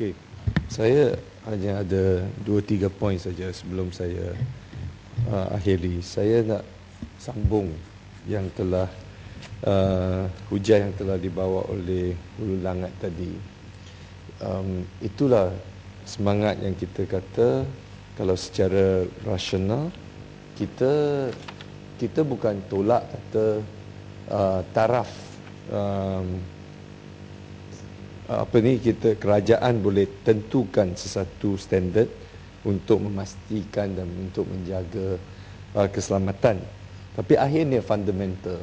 Okey. Saya hanya ada 2-3 poin saja sebelum saya akhiri. Saya nak sambung yang telah hujah yang telah dibawa oleh Hulu Langat tadi. Itulah semangat yang kita kata, kalau secara rasional kita bukan tolak kata taraf kerajaan boleh tentukan sesuatu standard untuk memastikan dan untuk menjaga keselamatan. Tapi akhirnya fundamental,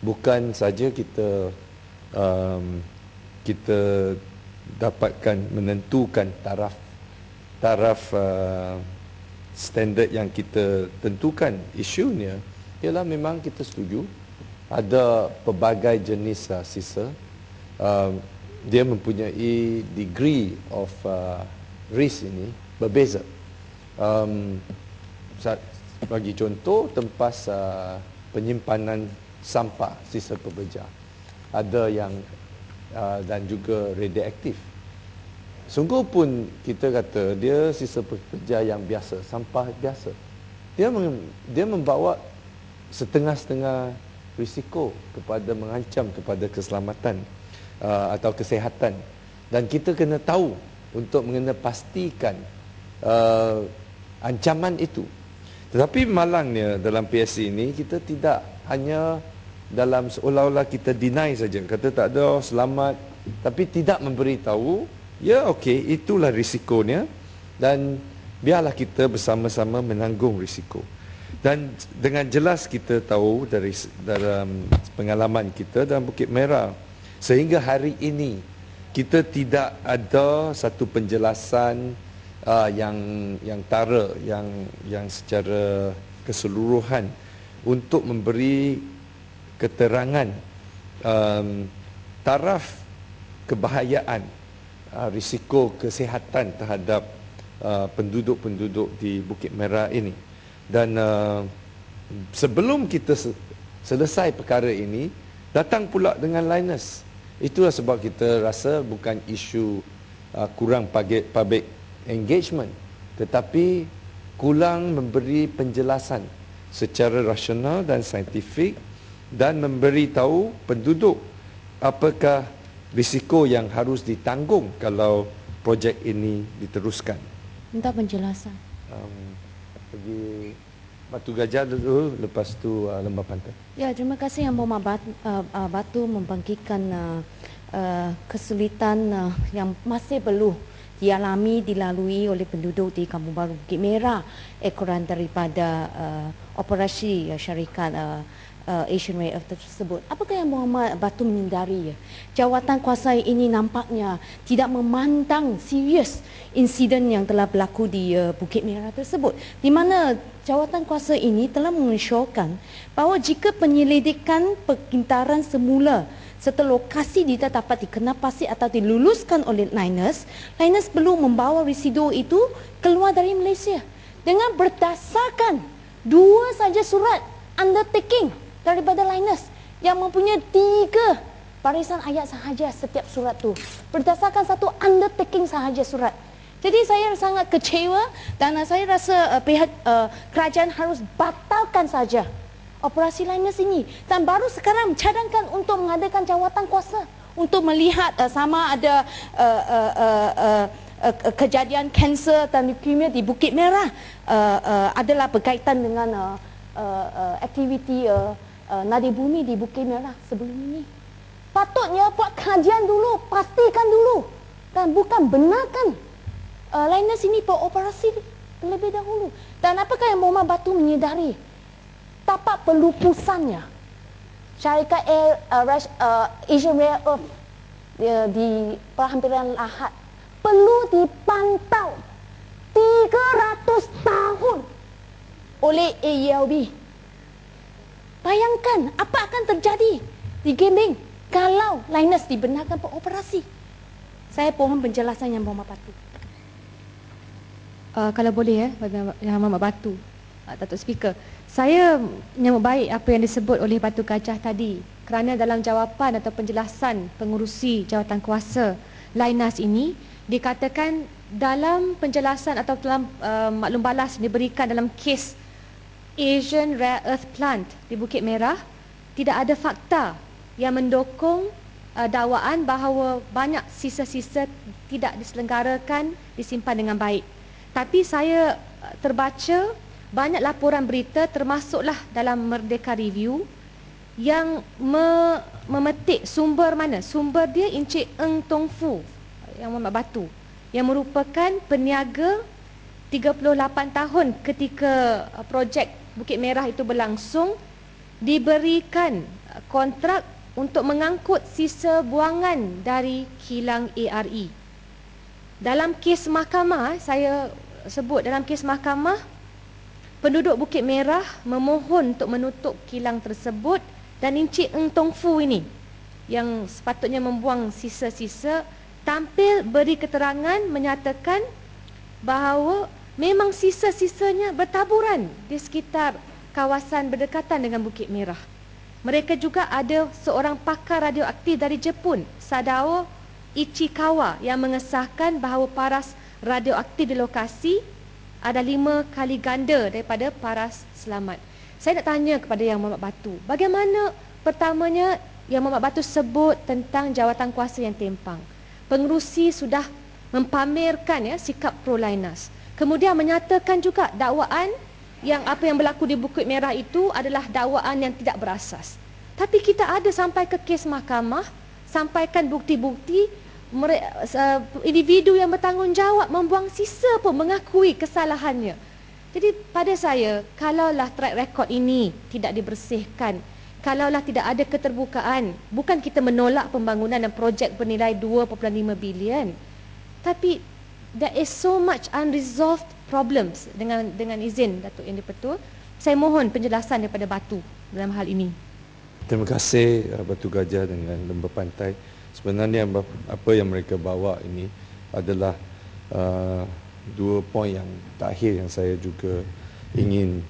bukan saja kita dapatkan menentukan taraf standard yang kita tentukan. Isunya ialah memang kita setuju ada pelbagai jenis sisa. Dia mempunyai degree of risk ini berbeza. Bagi contoh, tempat penyimpanan sampah sisa pekerja, ada yang dan juga radioaktif. Sungguh pun kita kata dia sisa pekerja yang biasa, sampah biasa, dia membawa setengah-setengah risiko kepada mengancam kepada keselamatan atau kesihatan, dan kita kena tahu untuk mengenal pastikan ancaman itu. Tetapi malangnya dalam PSC ini kita tidak hanya dalam seolah-olah kita deny saja, kata tak ada, selamat, tapi tidak memberitahu, ya okey, itulah risikonya dan biarlah kita bersama-sama menanggung risiko. Dan dengan jelas kita tahu dari dalam pengalaman kita dalam Bukit Merah, sehingga hari ini kita tidak ada satu penjelasan yang tara, yang secara keseluruhan untuk memberi keterangan taraf kebahayaan, risiko kesihatan terhadap penduduk-penduduk di Bukit Merah ini. Dan sebelum kita selesai perkara ini, datang pula dengan Linus. Itulah sebab kita rasa bukan isu kurang public engagement, tetapi kurang memberi penjelasan secara rasional dan saintifik dan memberi tahu penduduk apakah risiko yang harus ditanggung kalau projek ini diteruskan. Minta penjelasan. Pergi Batu Gajah dulu, lepas tu Lembah Pantai. Ya, terima kasih Yang Berhormat Batu membangkitkan kesulitan yang masih perlu dilalui oleh penduduk di Kampung Baru Bukit Merah ekoran daripada operasi syarikat Asian Rare Earth tersebut. Apakah Yang Berhormat Batu menyedari jawatan kuasa ini nampaknya tidak memandang serius insiden yang telah berlaku di Bukit Merah tersebut, di mana jawatan kuasa ini telah mengesyorkan bahawa jika penyelidikan pengintaran semula serta lokasi tidak dapat dikenapasi atau diluluskan oleh Linus perlu membawa residu itu keluar dari Malaysia dengan berdasarkan 2 saja surat undertaking daripada Linus yang mempunyai 3 barisan ayat sahaja setiap surat tu, berdasarkan satu undertaking sahaja surat. Jadi saya sangat kecewa dan saya rasa pihak kerajaan harus batalkan saja operasi Linus ini, dan baru sekarang cadangkan untuk mengadakan jawatan kuasa untuk melihat sama ada kejadian kanser dan leukemia di Bukit Merah adalah berkaitan dengan aktiviti nadi bumi di Bukit Merah sebelum ini. Patutnya buat kajian dulu, pastikan dulu, dan bukan benarkan Linus ini beroperasi terlebih dahulu. Dan apakah Yang Berhormat Batu menyedari tapak pelupusannya syarikat Asian Rare Earth di perhampiran Lahad perlu dipantau 300 tahun oleh AELB. Bayangkan apa akan terjadi di Gembeng kalau Linus dibenarkan beroperasi. Saya mohon penjelasan Yang Berhormat Batu. Kalau boleh Yang Berhormat Batu, Datuk Speaker, saya menyambut baik apa yang disebut oleh Batu Gajah tadi, kerana dalam jawapan atau penjelasan pengurusi jawatan kuasa Linus ini dikatakan dalam penjelasan atau dalam maklum balas diberikan dalam kes Asian Rare Earth Plant di Bukit Merah, tidak ada fakta yang mendukung dakwaan bahawa banyak sisa-sisa tidak diselenggarakan, disimpan dengan baik. Tapi saya terbaca banyak laporan berita, termasuklah dalam Merdeka Review, yang memetik sumber mana? Sumber dia Encik Eng Tong Fu yang Muhammad Batu, yang merupakan peniaga 38 tahun ketika projek Bukit Merah itu berlangsung, diberikan kontrak untuk mengangkut sisa buangan dari kilang ARE. Dalam kes mahkamah, saya sebut dalam kes mahkamah, penduduk Bukit Merah memohon untuk menutup kilang tersebut, dan Encik Eng Tong Fu ini yang sepatutnya membuang sisa-sisa tampil beri keterangan menyatakan bahawa memang sisa-sisanya bertaburan di sekitar kawasan berdekatan dengan Bukit Merah. Mereka juga ada seorang pakar radioaktif dari Jepun, Sadao Ichikawa, yang mengesahkan bahawa paras radioaktif di lokasi ada 5 kali ganda daripada paras selamat. Saya nak tanya kepada Yang Muhammad Batu, bagaimana pertamanya Yang Muhammad Batu sebut tentang jawatan kuasa yang timpang. Pengerusi sudah mempamerkan sikap pro-Linus. Kemudian menyatakan juga dakwaan yang apa yang berlaku di Bukit Merah itu adalah dakwaan yang tidak berasas. Tapi kita ada sampai ke kes mahkamah, sampaikan bukti-bukti, individu yang bertanggungjawab membuang sisa pun mengakui kesalahannya. Jadi pada saya, kalaulah track record ini tidak dibersihkan, kalaulah tidak ada keterbukaan, bukan kita menolak pembangunan dan projek bernilai 2.5 bilion, tapi there is so much unresolved problems dengan izin Datuk Yang di-Pertua. Saya mohon penjelasan daripada Batu dalam hal ini. Terima kasih Batu Gajah dengan Lembah Pantai. Sebenarnya apa yang mereka bawa ini adalah dua poin yang terakhir yang saya juga ingin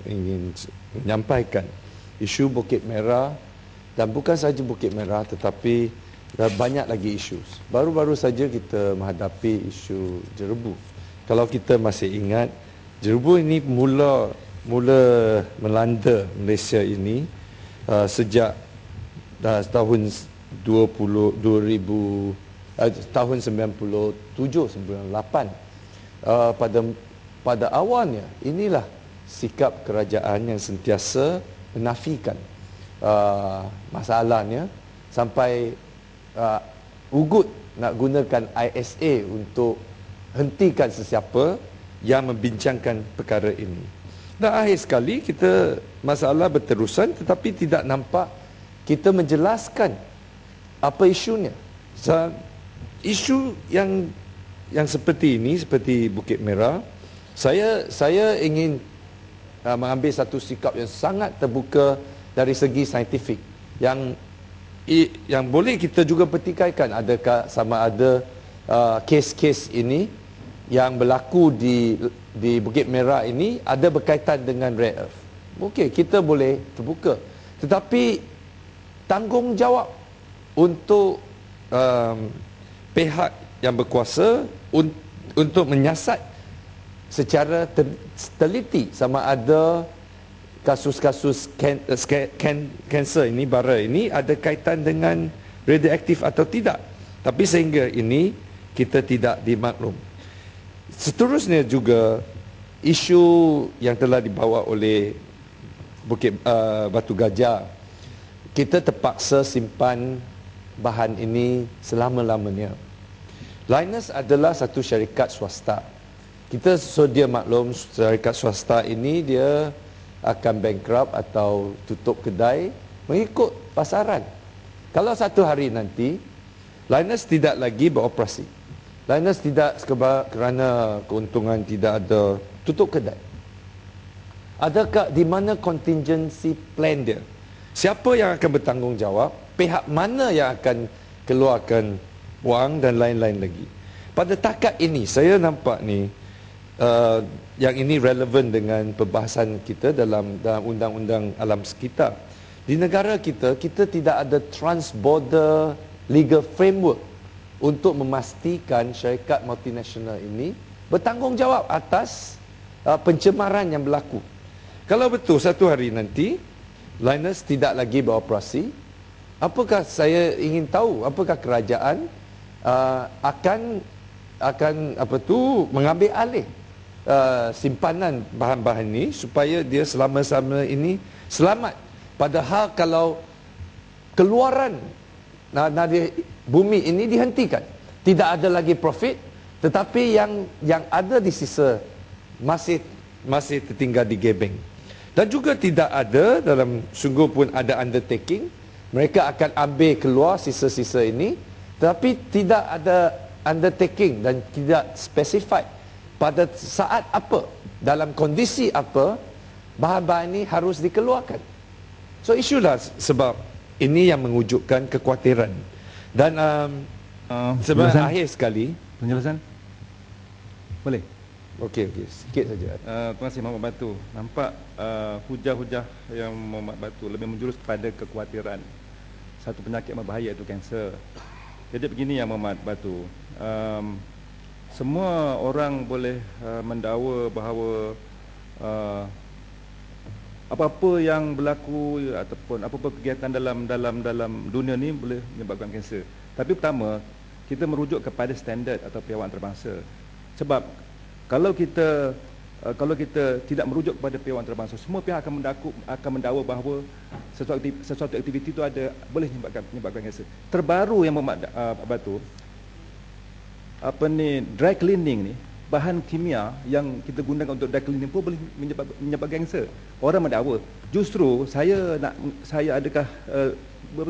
ingin menyampaikan. Isu Bukit Merah, dan bukan saja Bukit Merah tetapi banyak lagi isu. Baru-baru saja kita menghadapi isu Jerebu. Kalau kita masih ingat, Jerebu ini mula melanda Malaysia ini sejak tahun 97-98. Pada awalnya inilah sikap kerajaan yang sentiasa menafikan masalahnya sampai ugut nak gunakan ISA untuk hentikan sesiapa yang membincangkan perkara ini. Dan akhir sekali kita masalah berterusan tetapi tidak nampak kita menjelaskan apa isunya. Isu yang seperti ini, seperti Bukit Merah, saya ingin mengambil satu sikap yang sangat terbuka dari segi saintifik yang boleh kita juga pertikaikan adakah sama ada kes-kes ini yang berlaku di Bukit Merah ini ada berkaitan dengan rare earth. Okey, kita boleh terbuka. Tetapi tanggungjawab untuk pihak yang berkuasa untuk menyiasat secara teliti sama ada kasus-kasus kanser ini, bara ini ada kaitan dengan radioaktif atau tidak. Tapi sehingga ini kita tidak dimaklum. Seterusnya juga isu yang telah dibawa oleh Batu Gajah, kita terpaksa simpan bahan ini selama-lamanya. Linus adalah satu syarikat swasta. Kita sedia maklum syarikat swasta ini dia akan bankrupt atau tutup kedai mengikut pasaran. Kalau satu hari nanti Linus tidak lagi beroperasi, Linus tidak kerana keuntungan tidak ada, tutup kedai, adakah di mana contingency plan dia? Siapa yang akan bertanggungjawab? Pihak mana yang akan keluarkan wang dan lain-lain lagi? Pada takat ini saya nampak ni yang ini relevan dengan perbahasan kita dalam undang-undang alam sekitar. Di negara kita, kita tidak ada transborder legal framework untuk memastikan syarikat multinasional ini bertanggungjawab atas pencemaran yang berlaku. Kalau betul satu hari nanti Linus tidak lagi beroperasi, apakah saya ingin tahu apakah kerajaan akan mengambil alih simpanan bahan-bahan ini supaya dia selama-selama ini selamat. Padahal kalau keluaran dari bumi ini dihentikan, tidak ada lagi profit, tetapi yang ada di sisa masih tertinggal di gebeng. Dan juga tidak ada dalam sungguh pun ada undertaking, mereka akan ambil keluar sisa-sisa ini, tetapi tidak ada undertaking dan tidak specified pada saat apa, dalam kondisi apa bahan-bahan ini harus dikeluarkan. So isulah sebab ini yang mengwujudkan kekhawatiran. Dan sebenarnya akhir sekali penjelasan boleh? Okey, sikit saja. Terima kasih Muhammad Batu. Nampak hujah-hujah yang Muhammad Batu lebih menjurus kepada kekhawatiran satu penyakit yang berbahaya, iaitu kanser. Jadi begini ya Muhammad Batu, semua orang boleh mendakwa bahawa apa-apa yang berlaku ataupun apa-apa kegiatan dalam dunia ni boleh menyebabkan kanser. Tapi pertama, kita merujuk kepada standard atau piawai antarabangsa. Sebab kalau kita tidak merujuk kepada piawai antarabangsa, semua pihak akan mendakwa bahawa sesuatu aktiviti itu boleh menyebabkan kanser. Terbaru yang Muhammad Batu, dry cleaning ni, bahan kimia yang kita gunakan untuk dry cleaning pun boleh menyebabkan kanser. Orang mendakwa. Justru adakah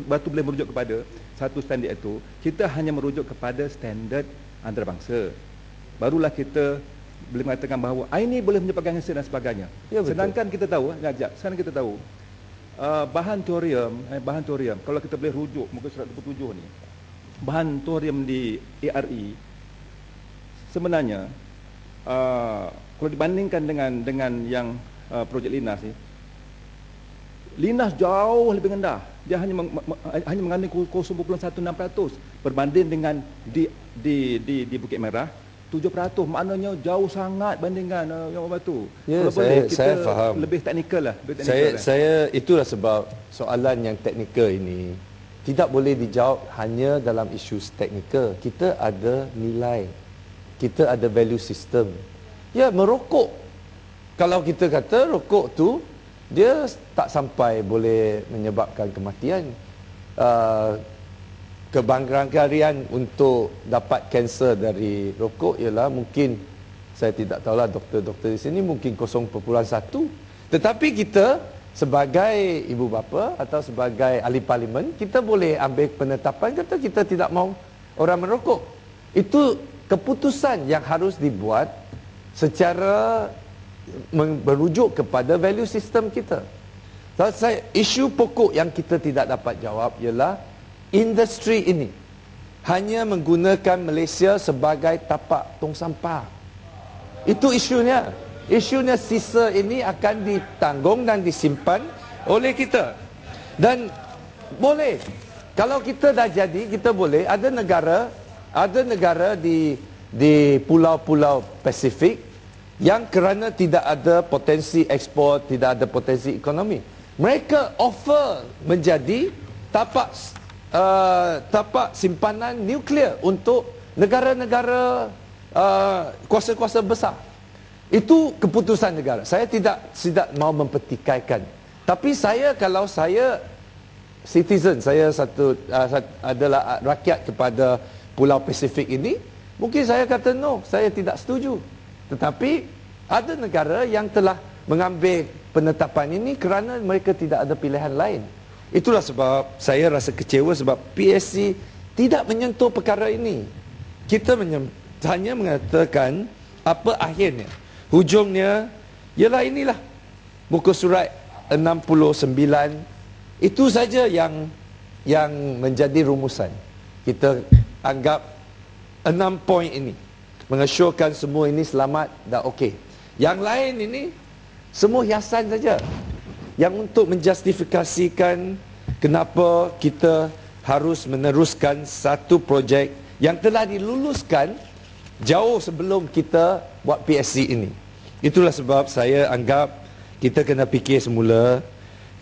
Batu boleh merujuk kepada satu standard itu? Kita hanya merujuk kepada standard antarabangsa. Barulah kita boleh mengatakan bahawa ini boleh menyebabkan kanser dan sebagainya. Ya, sedangkan kita tahu, bahan thorium, kalau kita boleh rujuk muka surat 27 ni, bahan thorium di ARE sebenarnya kalau dibandingkan dengan yang projek Linas ni, Linas jauh lebih rendah. Dia hanya mengandung 0.16% berbanding dengan di Bukit Merah 7%. Maknanya jauh sangat bandingkan yang Batu. Ya, kalau boleh saya faham. Lebih teknikal lah. Saya itulah sebab soalan yang teknikal ini tidak boleh dijawab hanya dalam isu teknikal. Kita ada nilai, kita ada value system. Ya, merokok, kalau kita kata rokok tu dia tak sampai boleh menyebabkan kematian, kebarangkalian untuk dapat kanser dari rokok ialah mungkin, saya tidak tahulah doktor-doktor di sini, mungkin 0.1. Tetapi kita sebagai ibu bapa atau sebagai ahli parlimen, kita boleh ambil penetapan kata kita tidak mahu orang merokok. Itu keputusan yang harus dibuat secara merujuk kepada value system kita. Isu pokok yang kita tidak dapat jawab ialah industri ini hanya menggunakan Malaysia sebagai tapak tong sampah. Itu isunya. Isunya sisa ini akan ditanggung dan disimpan oleh kita. Dan boleh, kalau kita dah jadi, kita boleh, ada negara di pulau-pulau Pasifik yang kerana tidak ada potensi ekspor, tidak ada potensi ekonomi, mereka offer menjadi tapak simpanan nuklear untuk negara-negara kuasa-kuasa besar. Itu keputusan negara. Saya tidak mau mempertikaikan. Tapi kalau saya citizen, saya adalah rakyat kepada Pulau Pasifik ini, mungkin saya kata no, saya tidak setuju. Tetapi ada negara yang telah mengambil penetapan ini kerana mereka tidak ada pilihan lain. Itulah sebab saya rasa kecewa sebab PSC tidak menyentuh perkara ini. Kita hanya mengatakan apa akhirnya. Hujungnya ialah inilah muka surat 69. Itu saja yang menjadi rumusan. Kita anggap 6 poin ini mengesyorkan semua ini selamat dan okey. Yang lain ini semua hiasan saja yang untuk menjustifikasikan kenapa kita harus meneruskan satu projek yang telah diluluskan jauh sebelum kita buat PSC ini. Itulah sebab saya anggap kita kena fikir semula,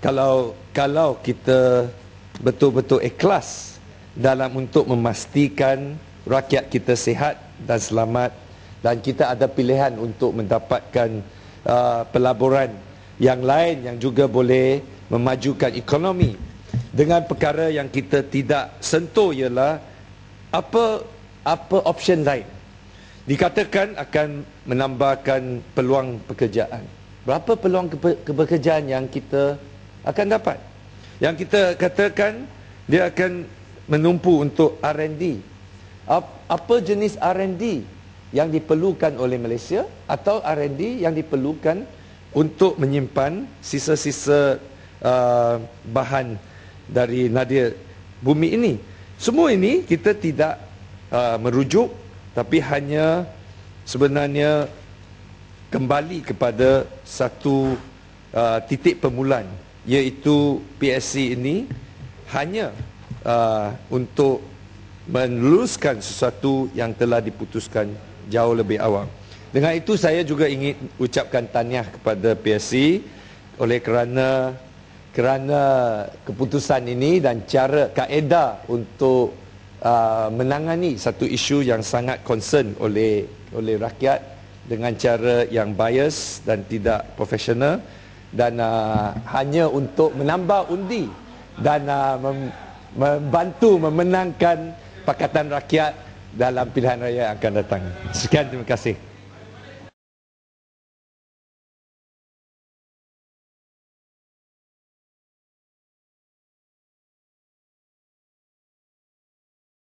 kalau kita betul-betul ikhlas dalam untuk memastikan rakyat kita sihat dan selamat, dan kita ada pilihan untuk mendapatkan pelaburan yang lain yang juga boleh memajukan ekonomi. Dengan perkara yang kita tidak sentuh ialah apa option lain. Dikatakan akan menambahkan peluang pekerjaan. Berapa peluang pekerjaan yang kita akan dapat? Yang kita katakan dia akan menumpu untuk R&D. Apa jenis R&D yang diperlukan oleh Malaysia, atau R&D yang diperlukan untuk menyimpan sisa-sisa bahan dari nadia bumi ini. Semua ini kita tidak merujuk, tapi hanya sebenarnya kembali kepada satu titik permulaan, iaitu PSC ini hanya untuk meluluskan sesuatu yang telah diputuskan jauh lebih awal. Dengan itu saya juga ingin ucapkan tahniah kepada PSC oleh kerana keputusan ini dan cara kaedah untuk menangani satu isu yang sangat concern oleh rakyat dengan cara yang bias dan tidak profesional, dan hanya untuk menambah undi dan membantu memenangkan Pakatan Rakyat dalam pilihan raya yang akan datang. Sekian, terima kasih.